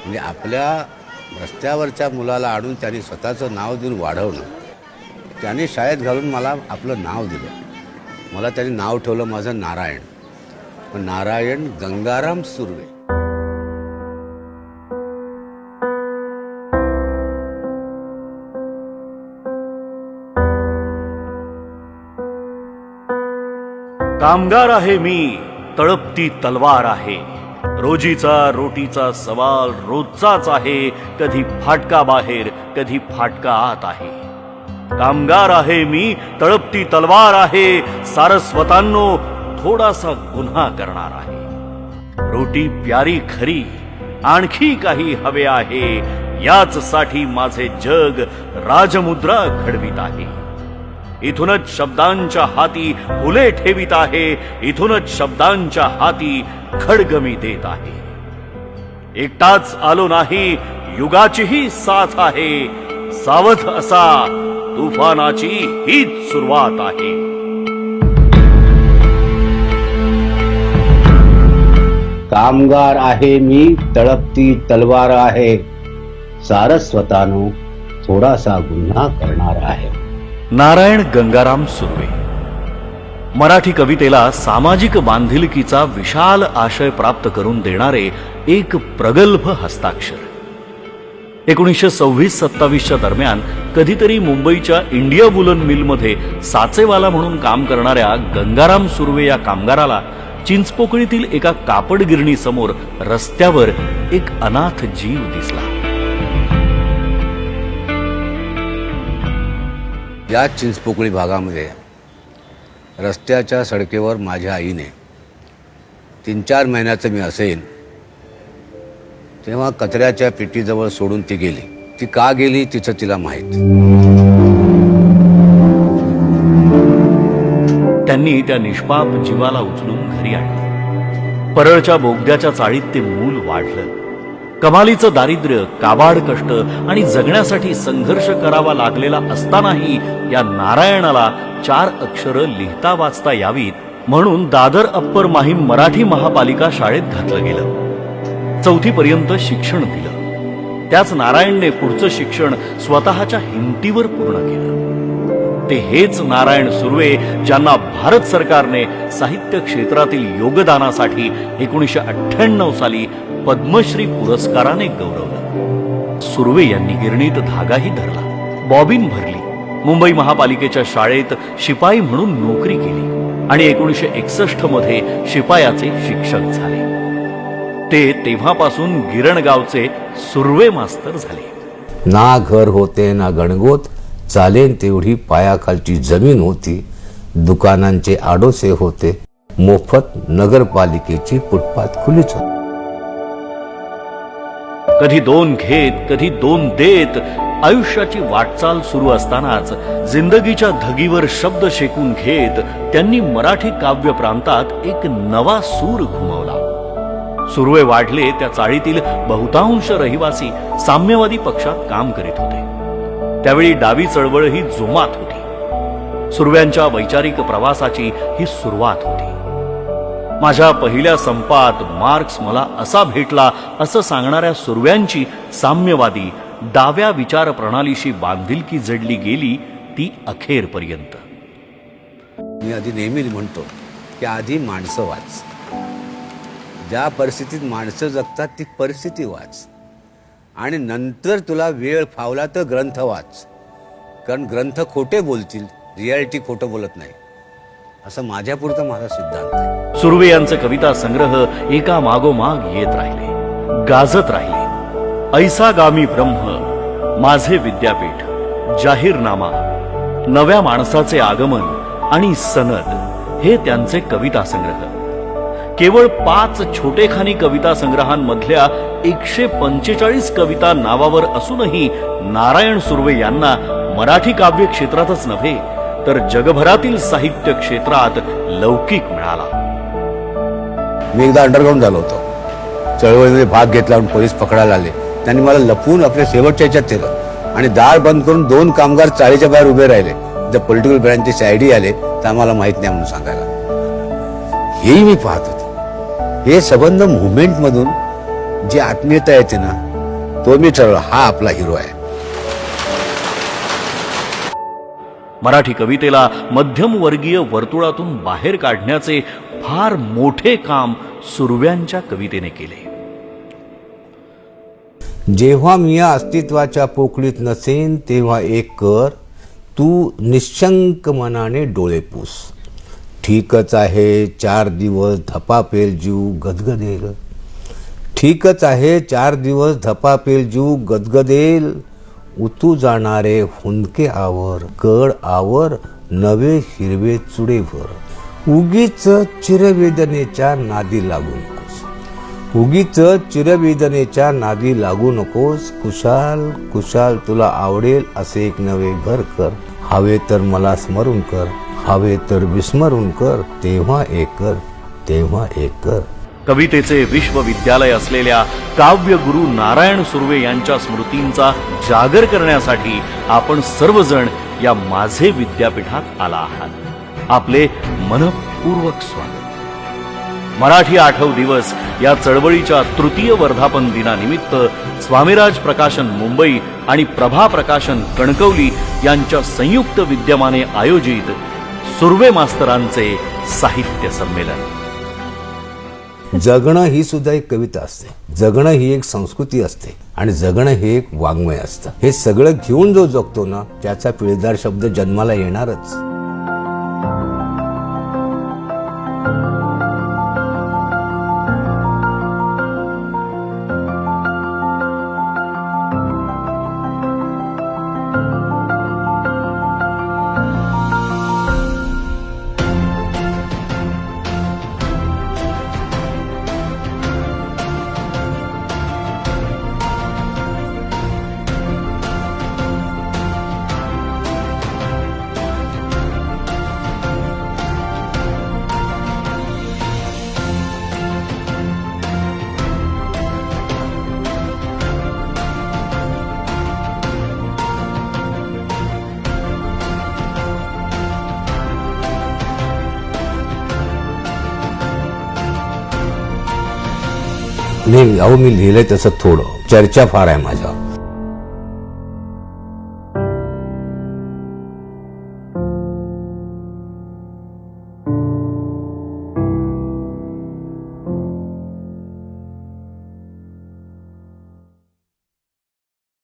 म्हणजे आपल्या रस्त्यावरच्या मुलाला आणून त्यांनी स्वतःचं नाव देऊन वाढवलं. त्याने शाळेत घालून मला आपलं नाव दिलं. मला त्यांनी नाव ठेवलं माझं नारायण. पण नारायण गंगाराम सुर्वे. कामगार आहे मी, तळपती तलवार आहे. रोजीचा रोटीचा सवाल रोजचाच आहे. कधी फाटका बाहेर, कधी फाटका आत आहे. कामगार आहे मी, तळपती तलवार आहे. सारस्वतांनो, थोडासा गुन्हा करणार आहे. रोटी प्यारी खरी, आणखी काही हवे आहे. याच साठी माझे जग राजमुद्रा घडवित आहे. इथूनच शब्दांच्या हाती फुले ठेवित आहे. इथूनच शब्दांच्या हाती खड्ग मी देत आहे. एकटाच आलो नाही, युगाचीही साथ आहे. सावध असा, तुफानाची हीच सुरुवात आहे. कामगार आहे मी, तळपती तलवार आहे. सारस्वतानो, थोडासा गुन्हा करणार आहे. नारायण गंगाराम सुर्वे. मराठी कवितेला सामाजिक बांधिलकीचा विशाल आशय प्राप्त करून देणारे एक प्रगल्भ हस्ताक्षर. 1926-27 दरम्यान कधीतरी मुंबईच्या इंडिया वुलन मिलमध्ये साचेवाला म्हणून काम करणाऱ्या गंगाराम सुर्वे या कामगाराला चिंचपोकळीतील एका कापड गिरणी समोर रस्त्यावर एक अनाथ जीव दिसला. या चिंचपोकळी भागामध्ये रस्त्याच्या सडकेवर माझ्या आईने 3-4 महिन्याचं मी असेन तेव्हा कचऱ्याच्या पेटीजवळ सोडून ती गेली. ती का गेली तिचं तिला माहीत. त्यांनी त्या निष्पाप जीवाला उचलून घरी आणलं. परळच्या बोगद्याच्या चाळीत ते मूल वाढलं. कमालीचं दारिद्र्य, काबाड कष्ट आणि जगण्यासाठी संघर्ष करावा लागलेला असतानाही या नारायणाला 4 अक्षरं लिहिता वाचता यावीत म्हणून दादर अप्पर माहीम मराठी महापालिका शाळेत घातलं गेलं. 4थी पर्यंत शिक्षण दिलं. त्याच नारायणने पुढचं शिक्षण स्वतःच्या हिमतीवर पूर्ण केलं. ते हेच नारायण सुर्वे ज्यांना भारत सरकारने साहित्य क्षेत्रातील योगदानासाठी 1998 साली पद्मश्री पुरस्काराने गौरवलं. सुर्वे यांनी गिरणीत धागाही धरला, बॉबिन भरली, मुंबई महापालिकेच्या शाळेत शिपाई म्हणून नोकरी केली आणि 1961 मध्ये शिपायाचे शिक्षक झाले. ते तेव्हापासून गिरणगावचे सुर्वे मास्तर झाले. ना घर होते ना गणगोत, चालेन तेवढी पायाखालची जमीन होती. दुकानांचे आडोसे होते, मोफत नगरपालिकेची फुटपाथ खुलीच होती. कधी 2 घेत, कधी 2 देत आयुष्याची वाटचाल सुरू असतानाच जिंदगीच्या धगीवर शब्द शेकून घेत त्यांनी मराठी काव्य प्रांतात एक नवा सूर घुमवला. सुर्वे वाढले त्या चाळीतील बहुतांश रहिवासी साम्यवादी पक्षात काम करीत होते. त्यावेळी डावी चळवळ ही जोमात होती. सुर्व्यांच्या वैचारिक प्रवासाची ही सुरुवात होती. माझ्या पहिल्या संपात मार्क्स मला असा भेटला असं सांगणाऱ्या सुर्व्यांची साम्यवादी डाव्या विचार प्रणालीशी बांधिलकी जडली गेली ती अखेरपर्यंत. मी आधी नेहमी म्हणतो की आधी माणसं वाच. ज्या परिस्थितीत माणसं जगतात ती परिस्थिती वाच आणि नंतर तुला वेळ फावला तर ग्रंथ वाच. कारण ग्रंथ खोटे बोलतील, रियालिटी खोटं बोलत नाही, असं माझ्यापुरतं माझा सिद्धांत आहे. सुर्वे यांचे कविता संग्रह एका मागोमाग येत राहिले, गाजत राहिले. ऐसा गामी ब्रह्म, माझे विद्यापीठ, जाहीरनामा, नव्या माणसाचे आगमन आणि सनद हे त्यांचे कविता संग्रह. केवळ 5 छोटेखानी कविता संग्रहांमधल्या 145 कविता नावावर असूनही नारायण सुर्वे यांना मराठी काव्य क्षेत्रातच नव्हे तर जगभरातील साहित्य क्षेत्रात लौकिक मिळाला. मी एकदा अंडरग्राऊंड झालो होतो. चळवळीमध्ये भाग घेतला आणि पोलीस पकडायला आले. त्यांनी मला लपवून आपल्या शेवटच्या ह्याच्यात ठेवलं आणि दार बंद करून 2 कामगार चाळीच्या बाहेर उभे राहिले. जर पॉलिटिकल ब्रँचचे CID आले तर आम्हाला माहित नाही म्हणून सांगायला. हेही मी पाहत होतो. हे संबंध मुव्हमेंट मधून जी आत्मीयता येते ना तो मी ठरवला, हा आपला हिरो आहे. मराठी कवितेला मध्यमवर्गीय वर्तुळातून बाहेर काढण्याचे फार मोठे काम सुर्व्यांच्या कवितेने केले. जेव्हा मी या अस्तित्वाच्या पोकळीत नसेन तेव्हा एक कर, तू निशंक मनाने डोळे पुस. ठीकच आहे 4 दिवस धपापेल जीव गदगदेल. ठीकच आहे 4 दिवस धपापेल जीव गदगदेल. उतू जाणारे हुंदके आवर, कड आवर, नवे हिरवे चुडेभर. उगीच चिरवेदनेच्या नादी लागू नकोस. उगीच चिरवेदनेच्या नादी लागू नकोस. कुशाल कुशाल तुला आवडेल असे एक नवे घर कर. हवे तर मला स्मरून कर, हवे तर विस्मरून कर. तेव्हा एक कर, तेव्हा एक कर. कवितेचे विश्वविद्यालय असलेल्या काव्यगुरू नारायण सुर्वे यांच्या स्मृतींचा जागर करण्यासाठी आपण सर्वजण या माझे विद्यापीठात आला आहात. आपले मनपूर्वक स्वागत. मराठी आठव दिवस या चळवळीच्या तृतीय वर्धापन दिनानिमित्त स्वामीराज प्रकाशन मुंबई आणि प्रभा प्रकाशन कणकवली यांच्या संयुक्त विद्यमाने आयोजित सुर्वे मास्तरांचे साहित्य संमेलन. जगणं ही सुद्धा एक कविता असते. जगणं ही एक संस्कृती असते आणि जगणं हे एक वाङ्मय असतं. हे सगळं घेऊन जो जगतो ना, त्याचा पिळदार शब्द जन्माला येणारच. नाही, अहो मी लिहिलंय तसं थोडं. चर्चा फार आहे माझ्यावर.